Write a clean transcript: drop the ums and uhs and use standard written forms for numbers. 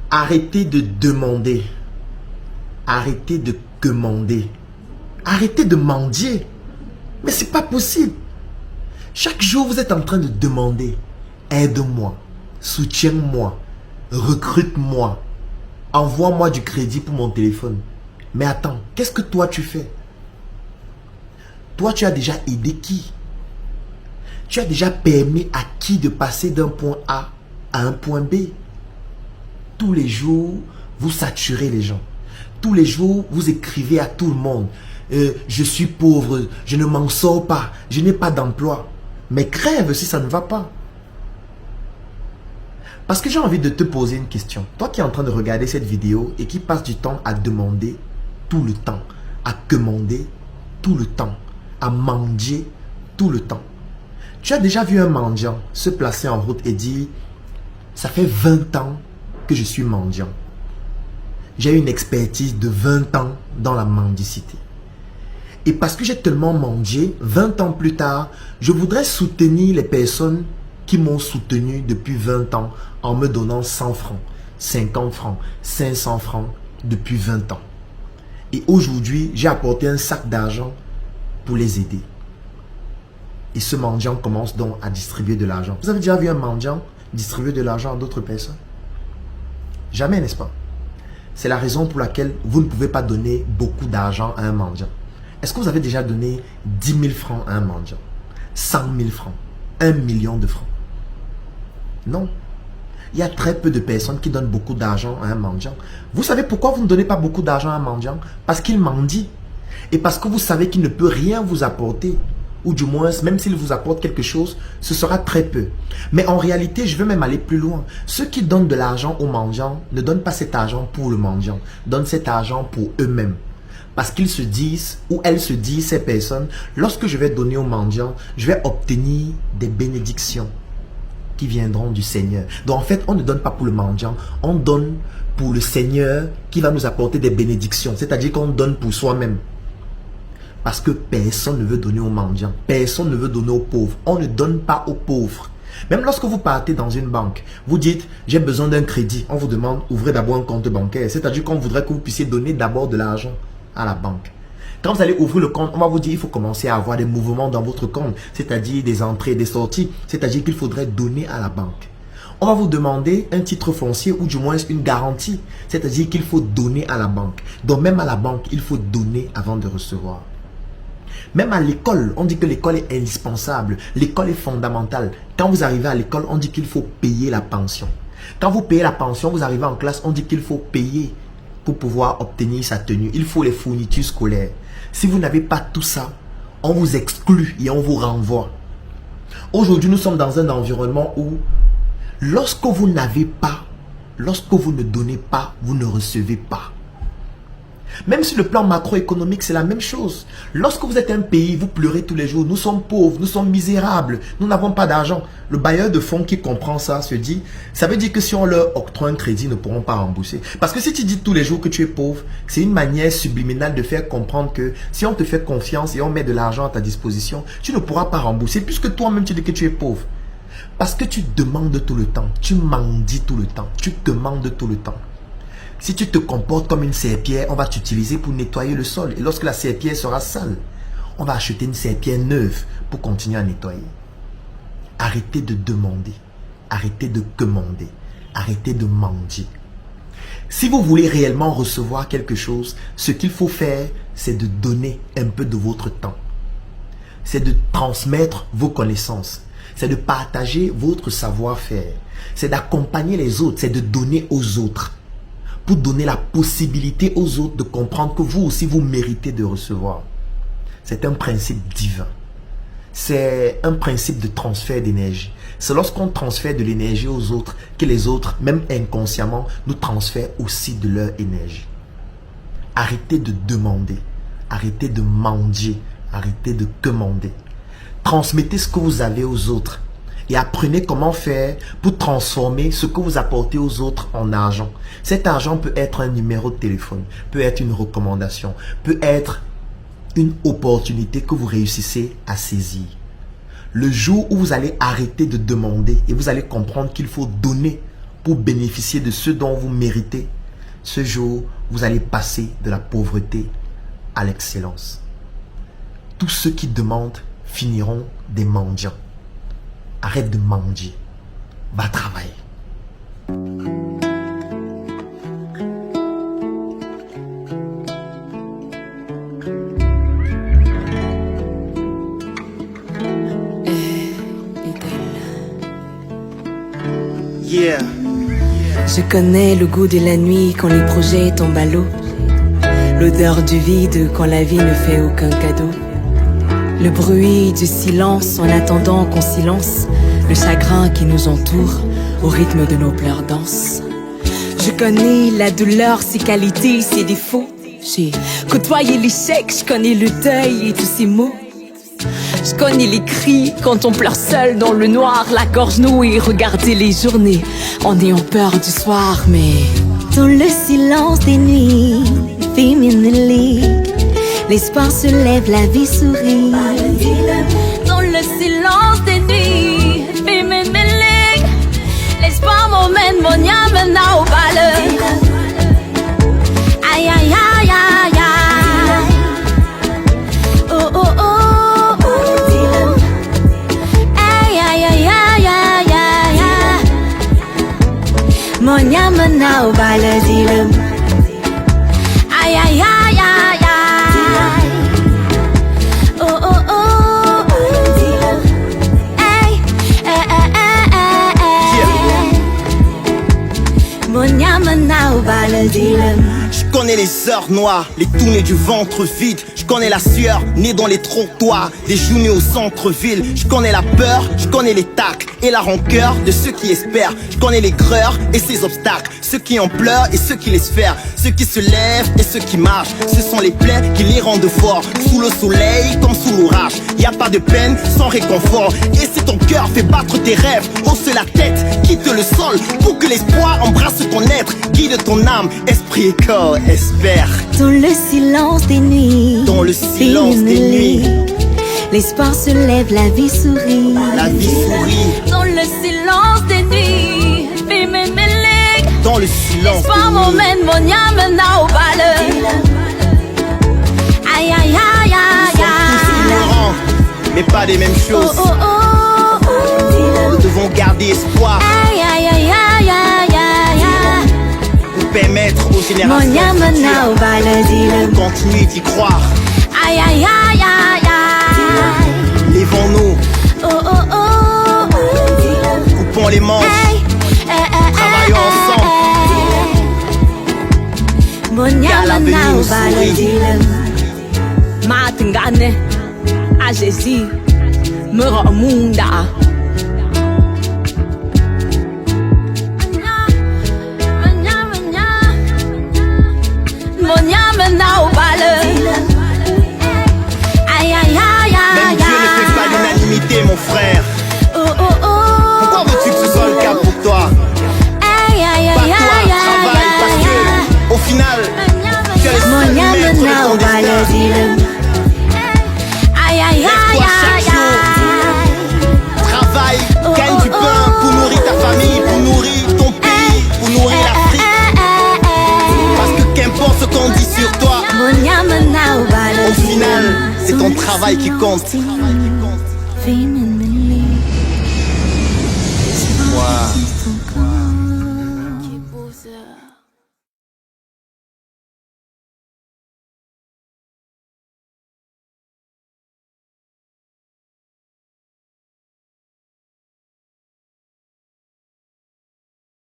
Arrêtez de demander. Arrêtez de commander. Arrêtez de mendier. Mais c'est pas possible. Chaque jour, vous êtes en train de demander. Aide-moi. Soutiens-moi. Recrute-moi. Envoie-moi du crédit pour mon téléphone. Mais attends, qu'est-ce que toi tu fais? Toi, tu as déjà aidé qui? Tu as déjà permis à qui de passer d'un point A à un point B? Tous les jours, vous saturez les gens. Tous les jours, vous écrivez à tout le monde. Je suis pauvre, je ne m'en sors pas, je n'ai pas d'emploi. Mais crève si ça ne va pas. Parce que j'ai envie de te poser une question. Toi qui es en train de regarder cette vidéo et qui passe du temps à demander tout le temps, à commander tout le temps, à mendier tout le temps. Tu as déjà vu un mendiant se placer en route et dire « Ça fait 20 ans que je suis mendiant. J'ai une expertise de 20 ans dans la mendicité. Et parce que j'ai tellement mendié, 20 ans plus tard, je voudrais soutenir les personnes qui m'ont soutenu depuis 20 ans en me donnant 100 francs, 50 francs, 500 francs depuis 20 ans. Et aujourd'hui, j'ai apporté un sac d'argent pour les aider. » Et ce mendiant commence donc à distribuer de l'argent. Vous avez déjà vu un mendiant distribuer de l'argent à d'autres personnes? Jamais, n'est-ce pas? C'est la raison pour laquelle vous ne pouvez pas donner beaucoup d'argent à un mendiant. Est-ce que vous avez déjà donné 10 000 francs à un mendiant? 100 000 francs? 1 million de francs? Non. Il y a très peu de personnes qui donnent beaucoup d'argent à un mendiant. Vous savez pourquoi vous ne donnez pas beaucoup d'argent à un mendiant? Parce qu'il mendie. Et parce que vous savez qu'il ne peut rien vous apporter. Ou du moins, même s'il vous apporte quelque chose, ce sera très peu. Mais en réalité, je veux même aller plus loin. Ceux qui donnent de l'argent aux mendiants ne donnent pas cet argent pour le mendiant. Donnent cet argent pour eux-mêmes. Parce qu'ils se disent, ou elles se disent, ces personnes, lorsque je vais donner aux mendiants, je vais obtenir des bénédictions qui viendront du Seigneur. Donc en fait, on ne donne pas pour le mendiant, on donne pour le Seigneur qui va nous apporter des bénédictions. C'est-à-dire qu'on donne pour soi-même. Parce que personne ne veut donner aux mendiants. Personne ne veut donner aux pauvres. On ne donne pas aux pauvres. Même lorsque vous partez dans une banque, vous dites, j'ai besoin d'un crédit. On vous demande, ouvrez d'abord un compte bancaire. C'est-à-dire qu'on voudrait que vous puissiez donner d'abord de l'argent à la banque. Quand vous allez ouvrir le compte, on va vous dire, il faut commencer à avoir des mouvements dans votre compte. C'est-à-dire des entrées et des sorties. C'est-à-dire qu'il faudrait donner à la banque. On va vous demander un titre foncier ou du moins une garantie. C'est-à-dire qu'il faut donner à la banque. Donc même à la banque, il faut donner avant de recevoir. Même à l'école, on dit que l'école est indispensable. L'école est fondamentale. Quand vous arrivez à l'école, on dit qu'il faut payer la pension. Quand vous payez la pension, vous arrivez en classe, on dit qu'il faut payer pour pouvoir obtenir sa tenue. Il faut les fournitures scolaires. Si vous n'avez pas tout ça, on vous exclut et on vous renvoie. Aujourd'hui, nous sommes dans un environnement où lorsque vous n'avez pas, lorsque vous ne donnez pas, vous ne recevez pas. Même sur le plan macroéconomique, c'est la même chose. Lorsque vous êtes un pays, vous pleurez tous les jours. Nous sommes pauvres, nous sommes misérables, nous n'avons pas d'argent. Le bailleur de fonds qui comprend ça se dit, ça veut dire que si on leur octroie un crédit, ils ne pourront pas rembourser. Parce que si tu dis tous les jours que tu es pauvre, c'est une manière subliminale de faire comprendre que si on te fait confiance et on met de l'argent à ta disposition, tu ne pourras pas rembourser puisque toi-même tu dis que tu es pauvre. Parce que tu demandes tout le temps, tu mendies tout le temps, tu demandes tout le temps. Si tu te comportes comme une serpillière, on va t'utiliser pour nettoyer le sol. Et lorsque la serpillière sera sale, on va acheter une serpillière neuve pour continuer à nettoyer. Arrêtez de demander. Arrêtez de commander. Arrêtez de mendier. Si vous voulez réellement recevoir quelque chose, ce qu'il faut faire, c'est de donner un peu de votre temps. C'est de transmettre vos connaissances. C'est de partager votre savoir-faire. C'est d'accompagner les autres. C'est de donner aux autres. Pour donner la possibilité aux autres de comprendre que vous aussi, vous méritez de recevoir. C'est un principe divin. C'est un principe de transfert d'énergie. C'est lorsqu'on transfère de l'énergie aux autres que les autres, même inconsciemment, nous transfèrent aussi de leur énergie. Arrêtez de demander. Arrêtez de mendier. Arrêtez de commander. Transmettez ce que vous avez aux autres. Et apprenez comment faire pour transformer ce que vous apportez aux autres en argent. Cet argent peut être un numéro de téléphone, peut être une recommandation, peut être une opportunité que vous réussissez à saisir. Le jour où vous allez arrêter de demander et vous allez comprendre qu'il faut donner pour bénéficier de ce dont vous méritez, ce jour, vous allez passer de la pauvreté à l'excellence. Tous ceux qui demandent finiront des mendiants. Arrête de mendier. Va travailler. Yeah. Je connais le goût de la nuit quand les projets tombent à l'eau, l'odeur du vide quand la vie ne fait aucun cadeau, le bruit du silence en attendant qu'on silence le chagrin qui nous entoure au rythme de nos pleurs dansent. Je connais la douleur, ses qualités, ses défauts. J'ai côtoyé l'échec, je connais le deuil et tous ses mots. Je connais les cris quand on pleure seul dans le noir, la gorge nouée, regarder les journées en ayant peur du soir. Mais dans le silence des nuits, féminine, l'espoir se lève, la vie sourit. Dans le silence des nuits, féminine, l'espoir m'emmène, mon yamena au bal. Aïe aïe aïe aïe aïe. Oh oh oh. Mon yamena au bal dilem. Aïe aïe aïe aïe aïe. Oh oh oh. Hey, mon yamena au bal dilem. Je connais les heures noires, les tournées du ventre vide. Je connais la sueur née dans les trottoirs, des journées au centre-ville. Je connais la peur, je connais les tacles et la rancœur de ceux qui espèrent. Je connais les creurs et ses obstacles, ceux qui en pleurent et ceux qui laissent faire, ceux qui se lèvent et ceux qui marchent. Ce sont les plaies qui les rendent forts, sous le soleil comme sous l'orage. Y a pas de peine sans réconfort. Et si ton cœur fait battre tes rêves, hausse la tête, quitte le sol pour que l'espoir embrasse ton être. Guide ton âme, esprit et corps, espère. Dans le silence des nuits, dans le silence des nuits, l'espoir se lève, la vie sourit. La vie sourit. Dans le silence des nuits, dans le silence des l'espoir m'emmène, mon yamena au bal. Aïe aïe aïe aïe Nous sommes tous ignorants, mais pas des mêmes choses. Oh oh oh oh. Nous devons garder espoir. Aïe aïe aïe aïe aïe aïe. Pour permettre aux générations mon yamena au bal de continuer d'y croire. Aïe aïe aïe aïe aïe. Lèvons-nous. Oh oh oh oh. Coupons les manches. Travaillons ensemble. Mon yamena au bal Matengane a Jésus me remunda. Mon yamena au bal. Aïe aïe aïe aïe. Même Dieu ne fait pas l'unanimité, mon frère. Oh oh oh. Pourquoi veux-tu que ce soit le cas pour toi? Aïe aïe aïe Pas toi, aïe travaille parce que au final, tu as les mon seuls maîtres de yamena au ton bal. destin. Aïe aïe aïe Lève-toi aïe chaque jour. aïe. Travaille, gagne du pain pour nourrir ta famille, pour nourrir ton pays, pour nourrir l'Afrique. Parce que qu'importe ce qu'on dit sur toi, Mon yamena au bal. au final, c'est ton travail qui compte. Féminine. Moi. Qui pose